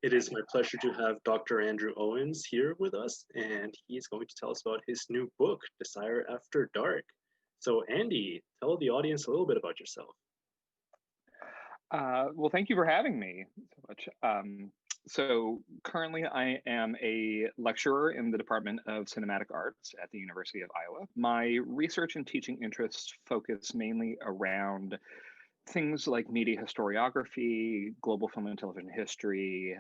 It is my pleasure to have Dr. Andrew Owens here with us, and he's going to tell us about his new book, Desire After Dark. So, Andy, tell the audience a little bit about yourself. Well, thank you for having me so much. So currently I am a lecturer in the Department of Cinematic Arts at the University of Iowa. My research and teaching interests focus mainly around things like media historiography, global film and television history,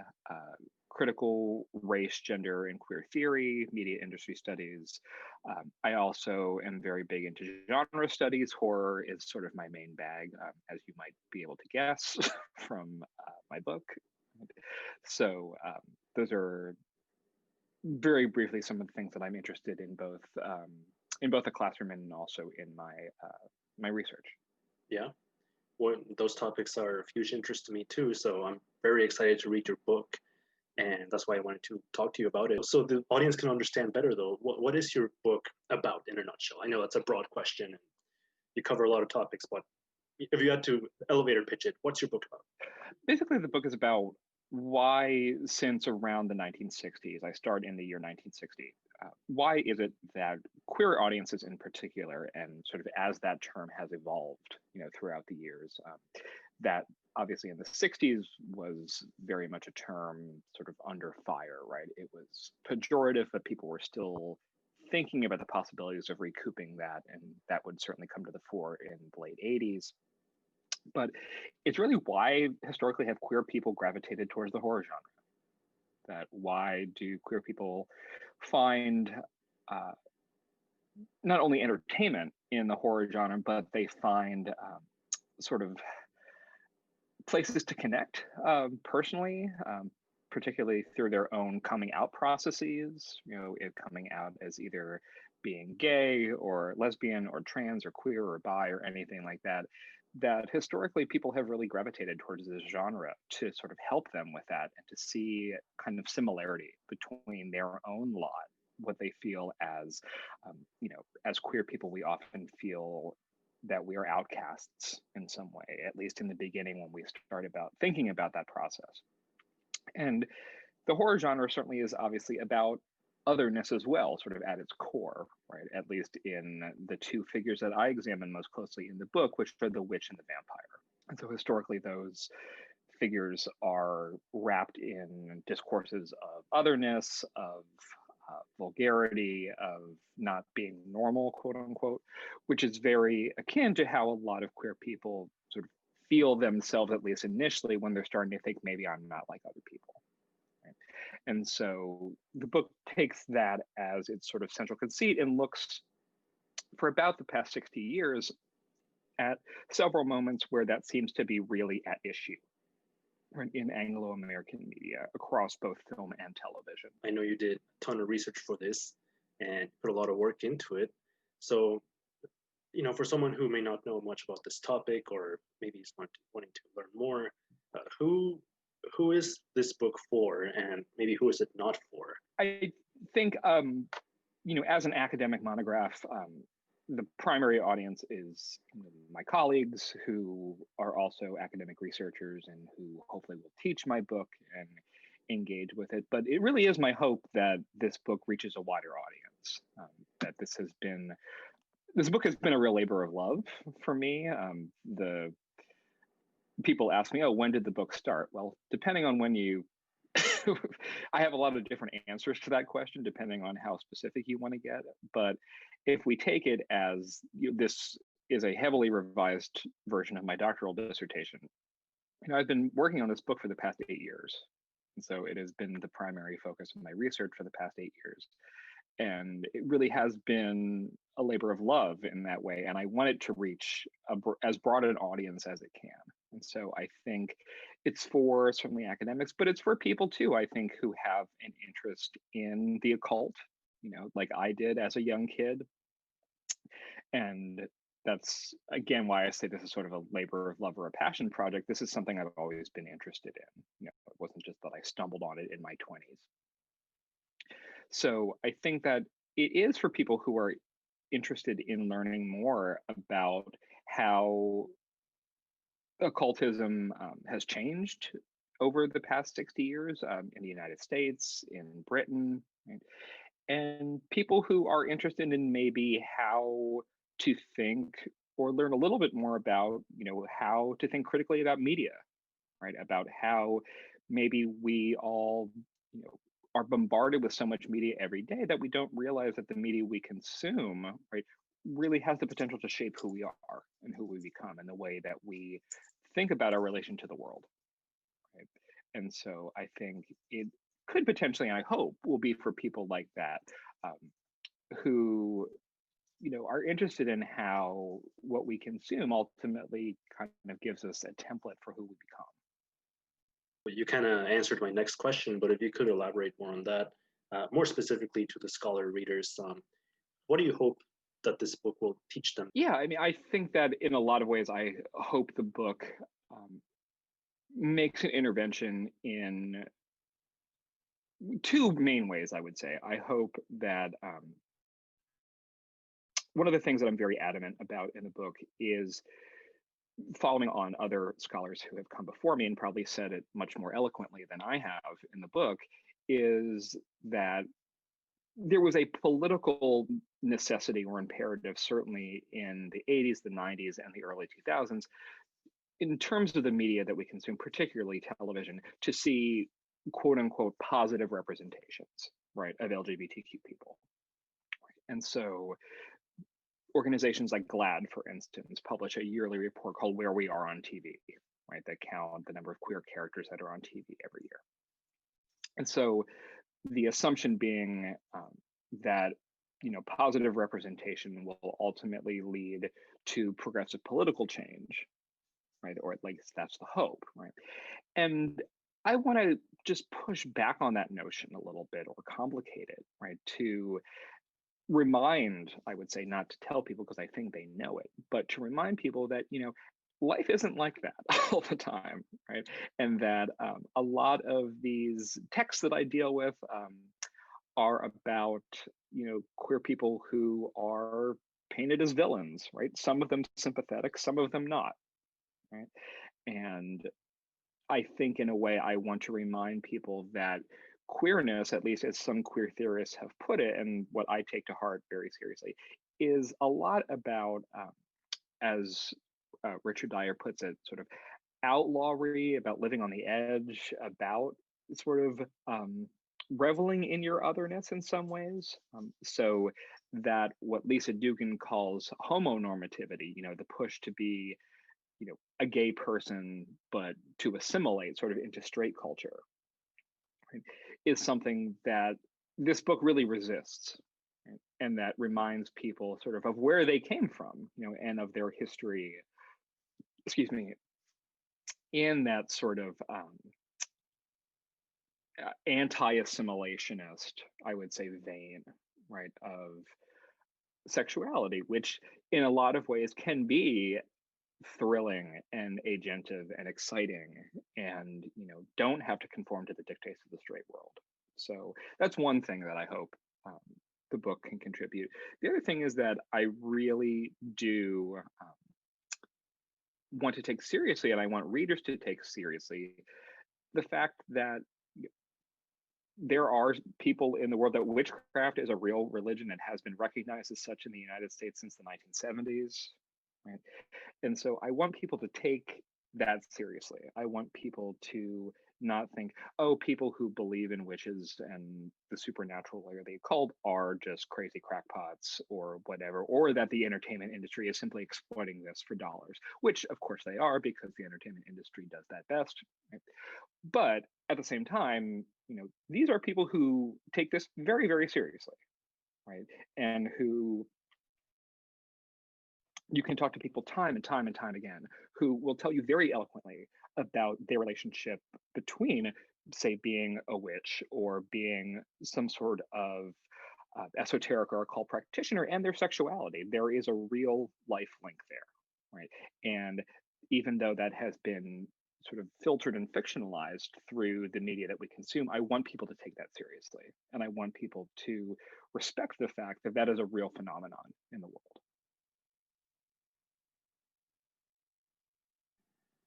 critical race, gender, and queer theory, media industry studies. I also am very big into genre studies. Horror is sort of my main bag, as you might be able to guess from my book. So those are very briefly some of the things that I'm interested in both the classroom and also in my research. Yeah, well, those topics are of huge interest to me too. So I'm very excited to read your book, and that's why I wanted to talk to you about it. So the audience can understand better, though. What is your book about in a nutshell? I know that's a broad question, and you cover a lot of topics, but if you had to elevator pitch it, what's your book about? Basically, the book is about why, since around the 1960s, I start in the year 1960, why is it that queer audiences in particular, and sort of as that term has evolved, throughout the years, that obviously in the 60s was very much a term sort of under fire, right? It was pejorative, but people were still thinking about the possibilities of recouping that, and that would certainly come to the fore in the late 80s. But it's really why historically have queer people gravitated towards the horror genre. That why do queer people find not only entertainment in the horror genre, but they find sort of places to connect personally, particularly through their own coming out processes, it coming out as either being gay or lesbian or trans or queer or bi or anything like that, that historically people have really gravitated towards this genre to sort of help them with that and to see kind of similarity between their own lot, what they feel as, as queer people, we often feel that we are outcasts in some way, at least in the beginning when we start about thinking about that process. And the horror genre certainly is obviously about otherness as well, sort of at its core, right? At least in the two figures that I examine most closely in the book, which are the witch and the vampire. And so historically, those figures are wrapped in discourses of otherness, of vulgarity, of not being normal, quote unquote, which is very akin to how a lot of queer people sort of feel themselves, at least initially, when they're starting to think maybe I'm not like other people. Right? And so the book takes that as its sort of central conceit and looks for about the past 60 years at several moments where that seems to be really at issue in Anglo-American media across both film and television. I know you did a ton of research for this and put a lot of work into it. So, for someone who may not know much about this topic or maybe is wanting to learn more, who is this book for, and maybe who is it not for? I think, as an academic monograph, the primary audience is my colleagues who are also academic researchers and who hopefully will teach my book and engage with it. But it really is my hope that this book reaches a wider audience, that this book has been a real labor of love for me. The people ask me, oh, when did the book start? Well, depending on when you I have a lot of different answers to that question, depending on how specific you want to get. But if we take it as this is a heavily revised version of my doctoral dissertation, I've been working on this book for the past 8 years. And so it has been the primary focus of my research for the past 8 years. And it really has been a labor of love in that way. And I want it to reach as broad an audience as it can. And so I think it's for certainly academics, but it's for people too, I think, who have an interest in the occult, like I did as a young kid. And that's, again, why I say this is sort of a labor of love or a passion project. This is something I've always been interested in. It wasn't just that I stumbled on it in my 20s. So I think that it is for people who are interested in learning more about how occultism has changed over the past 60 years in the United States, in Britain, right? And people who are interested in maybe how to think or learn a little bit more about, how to think critically about media, right? About how maybe we all, are bombarded with so much media every day that we don't realize that the media we consume, right, really has the potential to shape who we are and who we become and the way that we think about our relation to the world, right? And so I think it could potentially, and I hope, will be for people like that, um, who are interested in how what we consume ultimately kind of gives us a template for who we become. You kind of answered my next question, but if you could elaborate more on that, more specifically to the scholar readers, what do you hope that this book will teach them? Yeah, I mean, I think that in a lot of ways, I hope the book makes an intervention in two main ways, I would say. I hope that one of the things that I'm very adamant about in the book is following on other scholars who have come before me and probably said it much more eloquently than I have in the book, is that there was a political necessity or imperative, certainly in the 80s, the 90s, and the early 2000s, in terms of the media that we consume, particularly television, to see quote unquote positive representations, right, of LGBTQ people. And so organizations like GLAAD, for instance, publish a yearly report called Where We Are on TV, right, that count the number of queer characters that are on TV every year. And so the assumption being that positive representation will ultimately lead to progressive political change, right? Or at least that's the hope, right? And I want to just push back on that notion a little bit or complicate it, right? To remind, I would say, not to tell people because I think they know it, but to remind people that, life isn't like that all the time, right? And that a lot of these texts that I deal with are about, queer people who are painted as villains, right? Some of them sympathetic, some of them not, right? And I think in a way I want to remind people that queerness, at least as some queer theorists have put it, and what I take to heart very seriously, is a lot about, as Richard Dyer puts it, sort of outlawry, about living on the edge, about sort of reveling in your otherness in some ways. So that what Lisa Dugan calls homonormativity, the push to be, a gay person, but to assimilate sort of into straight culture, right, is something that this book really resists, right? And that reminds people sort of where they came from, and of their history, excuse me, in that sort of anti-assimilationist, I would say, vein, right, of sexuality, which in a lot of ways can be thrilling and agentive and exciting, and don't have to conform to the dictates of the straight world. So that's one thing that I hope the book can contribute. The other thing is that I really do want to take seriously, and I want readers to take seriously, the fact that there are people in the world that witchcraft is a real religion and has been recognized as such in the United States since the 1970s. Right? And so I want people to take that seriously. I want people to not think, oh, people who believe in witches and the supernatural or the occult are just crazy crackpots or whatever, or that the entertainment industry is simply exploiting this for dollars, which of course they are because the entertainment industry does that best. Right? But at the same time, these are people who take this very, very seriously, right? And who you can talk to people time and time and time again who will tell you very eloquently about their relationship between, say, being a witch or being some sort of esoteric or occult practitioner and their sexuality. There is a real life link there, right? And even though that has been sort of filtered and fictionalized through the media that we consume, I want people to take that seriously. And I want people to respect the fact that that is a real phenomenon in the world.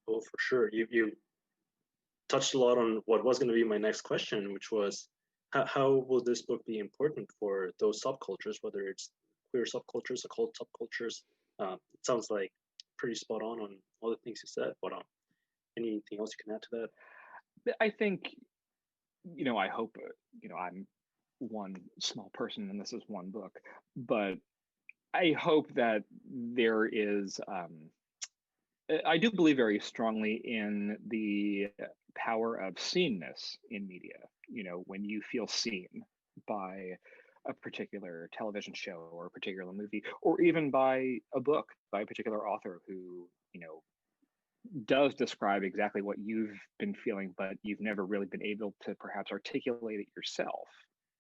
Oh, for sure. You touched a lot on what was going to be my next question, which was how will this book be important for those subcultures, whether it's queer subcultures, occult subcultures? It sounds like pretty spot on all the things you said, but anything else you can add to that? I think, I hope, I'm one small person and this is one book, but I hope that there is, I do believe very strongly in the power of seenness in media. When you feel seen by a particular television show or a particular movie, or even by a book by a particular author who, does describe exactly what you've been feeling, but you've never really been able to perhaps articulate it yourself,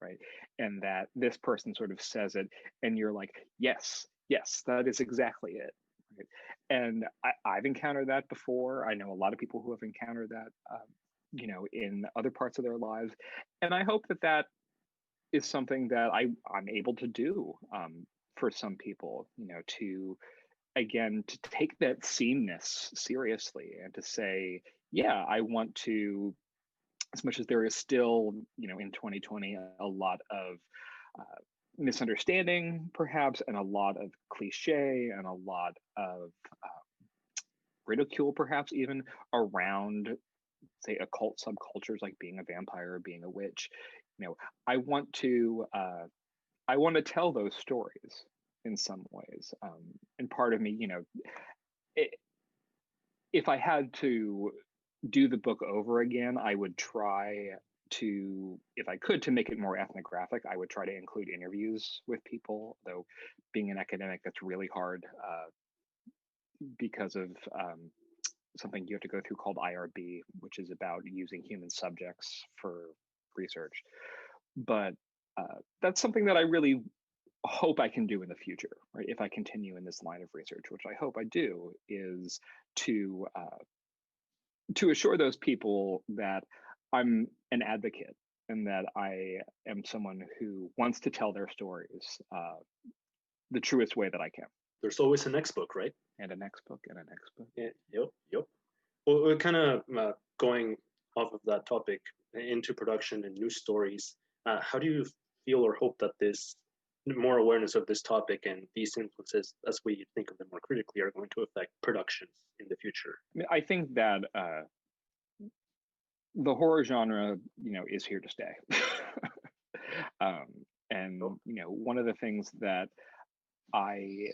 right? And that this person sort of says it, and you're like, yes, that is exactly it. Right? And I've encountered that before. I know a lot of people who have encountered that, in other parts of their lives. And I hope that is something that I'm able to do for some people, to take that seenness seriously and to say, yeah, I want to, as much as there is still, in 2020, a lot of misunderstanding, perhaps, and a lot of cliche and a lot of ridicule, perhaps, even around, say, occult subcultures like being a vampire or being a witch. I want to tell those stories in some ways. And part of me, if I had to do the book over again, I would try to, if I could, to make it more ethnographic. I would try to include interviews with people, though being an academic, that's really hard because of something you have to go through called IRB, which is about using human subjects for research. But that's something that I really hope I can do in the future, right? If I continue in this line of research, which I hope I do, is to assure those people that I'm an advocate and that I am someone who wants to tell their stories the truest way that I can. There's always a next book, right? And a next book and a next book. Yeah, yep. Well, we're kind of going off of that topic into production and new stories. How do you feel or hope that this more awareness of this topic and these influences, as we think of them more critically, are going to affect productions in the future? I think that the horror genre, is here to stay. And one of the things that I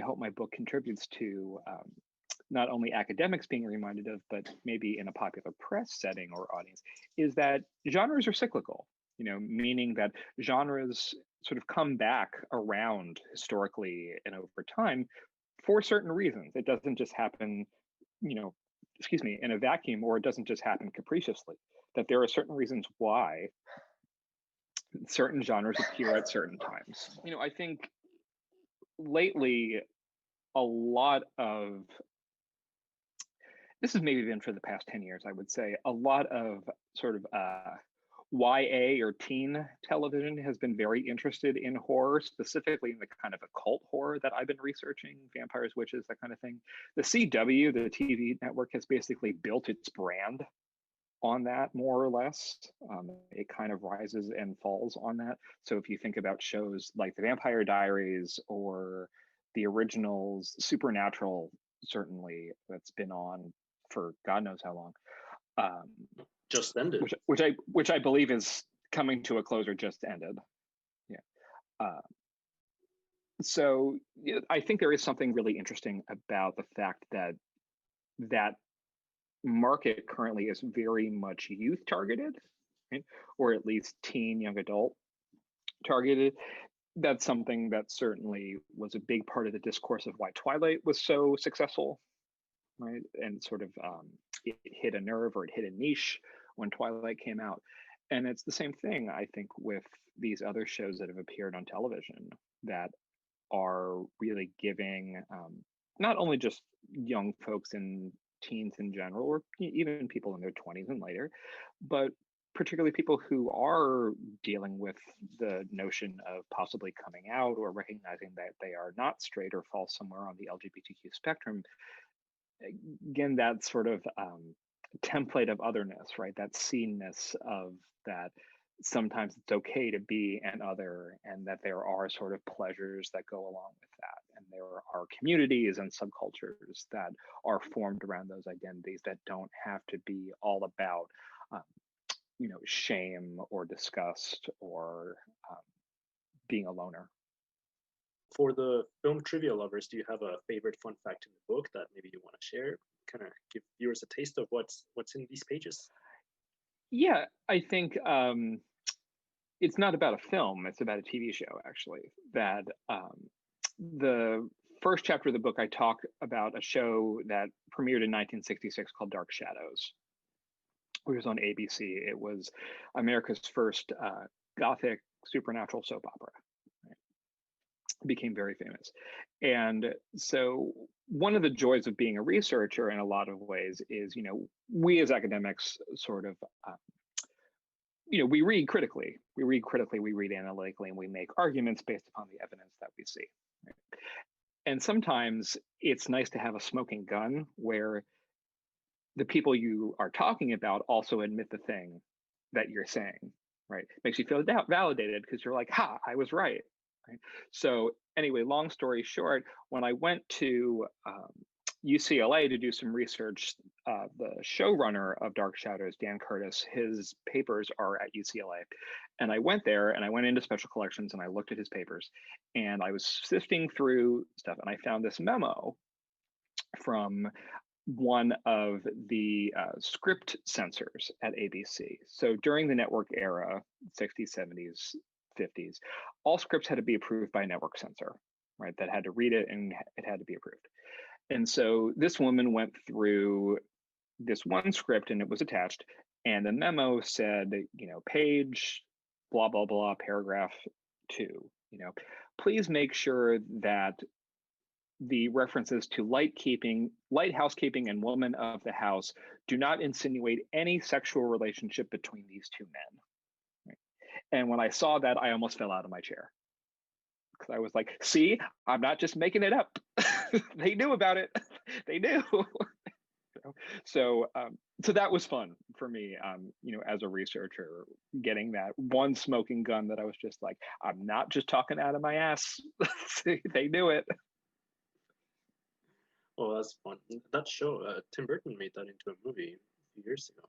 hope my book contributes to, not only academics being reminded of, but maybe in a popular press setting or audience, is that genres are cyclical. Meaning that genres sort of come back around historically and over time for certain reasons. It doesn't just happen, in a vacuum, or it doesn't just happen capriciously. That there are certain reasons why certain genres appear at certain times. I think lately a lot of, this has maybe been for the past 10 years, I would say, a lot of sort of YA or teen television has been very interested in horror, specifically in the kind of occult horror that I've been researching, vampires, witches, that kind of thing. The CW, the TV network, has basically built its brand on that, more or less. It kind of rises and falls on that. So if you think about shows like The Vampire Diaries or the originals, Supernatural, certainly, that's been on for God knows how long. Just ended, which I believe is coming to a close or just ended. Yeah. So I think there is something really interesting about the fact that that market currently is very much youth targeted, right? Or at least teen, young adult targeted. That's something that certainly was a big part of the discourse of why Twilight was so successful, right? And sort of it hit a nerve, or it hit a niche when Twilight came out. And it's the same thing, I think, with these other shows that have appeared on television that are really giving not only just young folks and teens in general, or even people in their 20s and later, but particularly people who are dealing with the notion of possibly coming out or recognizing that they are not straight or fall somewhere on the LGBTQ spectrum. Again, that sort of template of otherness, right? That seenness of that sometimes it's okay to be an other, and that there are sort of pleasures that go along with that. And there are communities and subcultures that are formed around those identities that don't have to be all about, shame or disgust or being a loner. For the film trivia lovers, do you have a favorite fun fact in the book that maybe you want to share? Kind of give viewers a taste of what's in these pages. Yeah, I think it's not about a film, it's about a TV show, actually. That the first chapter of the book, I talk about a show that premiered in 1966 called Dark Shadows, which was on ABC. It was America's first gothic supernatural soap opera. Right? It became very famous. And so one of the joys of being a researcher in a lot of ways is, we as academics sort of, we read critically, we read analytically, and we make arguments based upon the evidence that we see. Right? And sometimes it's nice to have a smoking gun where the people you are talking about also admit the thing that you're saying, right? Makes you feel validated because you're like, ha, I was right. Right? So anyway, long story short, when I went to UCLA to do some research, the showrunner of Dark Shadows, Dan Curtis, his papers are at UCLA. And I went there and I went into special collections and I looked at his papers and I was sifting through stuff and I found this memo from one of the script censors at ABC. So during the network era, 60s, 70s, 50s, all scripts had to be approved by a network censor, right? That had to read it and it had to be approved. And so this woman went through this one script and it was attached, and the memo said, page, blah, blah, blah, paragraph 2, please make sure that the references to light housekeeping, and woman of the house do not insinuate any sexual relationship between these two men. Right? And when I saw that, I almost fell out of my chair. Because I was like, see, I'm not just making it up. They knew about it. They knew. So that was fun for me, as a researcher, getting that one smoking gun that I was just like, I'm not just talking out of my ass. They knew it. Oh, that's fun. That show, Tim Burton made that into a movie a few years ago.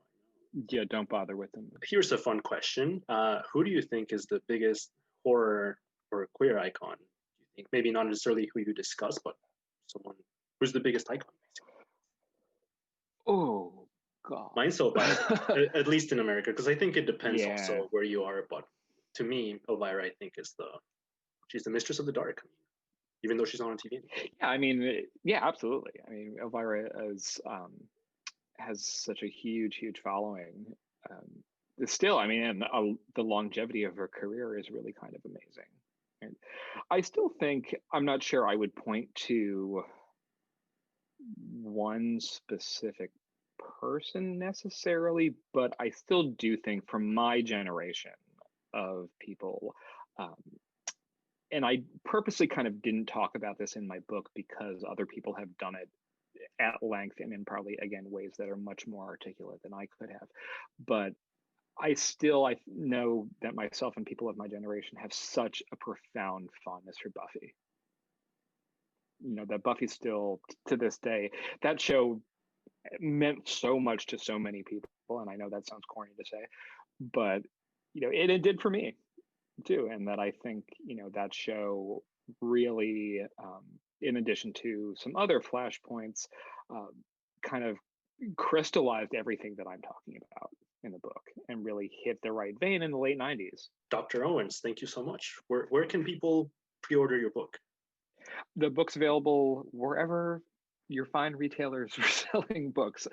Yeah, don't bother with them. Here's a fun question. Who do you think is the biggest horror or queer icon? Do you think? Maybe not necessarily who you discuss, but someone who's the biggest icon, basically. Oh, God. Mine's so biased, at least in America, because I think it depends Yeah. also where you are. But to me, Elvira, I think, she's the mistress of the dark. Even though she's not on TV anymore. Yeah, I mean, yeah, absolutely. I mean, Elvira has such a huge following. Still, I mean, and the longevity of her career is really kind of amazing. And I still think, I'm not sure I would point to one specific person necessarily, but I still do think from my generation of people, and I purposely kind of didn't talk about this in my book because other people have done it at length and in probably, again, ways that are much more articulate than I could have. But I know that myself and people of my generation have such a profound fondness for Buffy. That Buffy still, to this day, that show meant so much to so many people. And I know that sounds corny to say, but, it did for me too. And that I think, that show really, in addition to some other flashpoints, kind of crystallized everything that I'm talking about in the book and really hit the right vein in the late 90s. Dr. Owens, thank you so much. Where can people pre-order your book? The book's available wherever your fine retailers are selling books,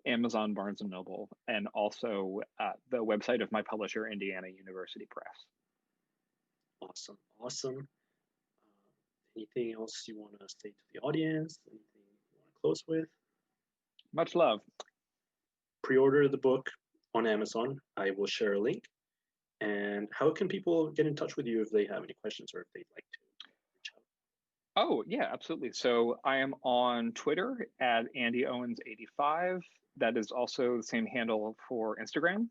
Amazon, Barnes & Noble, and also the website of my publisher, Indiana University Press. Awesome. Anything else you want to say to the audience? Anything you want to close with? Much love. Pre-order the book on Amazon. I will share a link. And how can people get in touch with you if they have any questions or if they'd like to reach out? Oh, yeah, absolutely. So I am on Twitter at AndyOwens85. that is also the same handle for Instagram,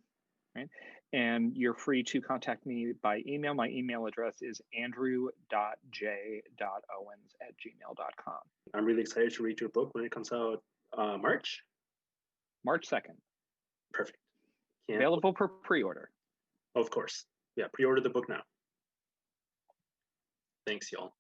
right? And you're free to contact me by email. My email address is andrew.j.owens@gmail.com. I'm really excited to read your book when it comes out March 2nd. Perfect. Available for pre-order. Of course. Yeah, pre-order the book now. Thanks, y'all.